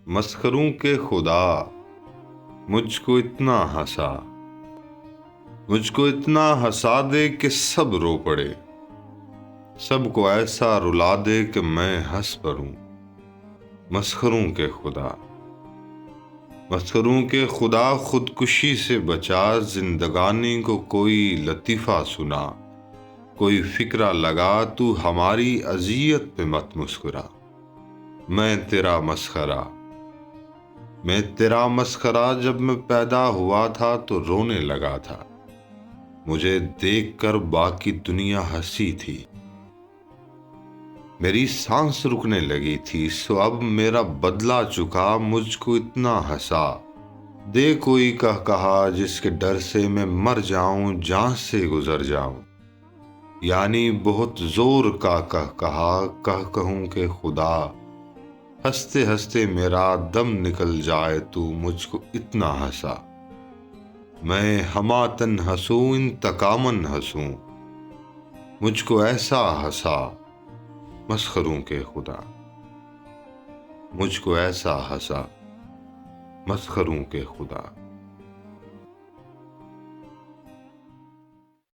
مسخروں کے خدا مجھ کو اتنا ہنسا، مجھ کو اتنا ہنسا دے کہ سب رو پڑے، سب کو ایسا رلا دے کہ میں ہنس پڑوں۔ مسخروں کے خدا، مسخروں کے خدا خودکشی سے بچا، زندگانی کو کوئی لطیفہ سنا، کوئی فکرہ لگا، تو ہماری اذیت پہ مت مسکرا۔ میں تیرا مسخرہ، میں تیرا مسخرہ، جب میں پیدا ہوا تھا تو رونے لگا تھا، مجھے دیکھ کر باقی دنیا ہنسی تھی، میری سانس رکنے لگی تھی، سو اب میرا بدلہ چکا، مجھ کو اتنا ہنسا دے کوئی کہا جس کے ڈر سے میں مر جاؤں، جان سے گزر جاؤں۔ یعنی بہت زور کا کہوں کہ خدا، ہنستے ہنستے میرا دم نکل جائے، تو مجھ کو اتنا ہنسا۔ میں ہماتن ہنسوں، انتقاماً ہنسوں، مجھ کو ایسا ہنسا۔ مسخروں کے خدا، مجھ کو ایسا ہنسا۔ مسخروں کے خدا۔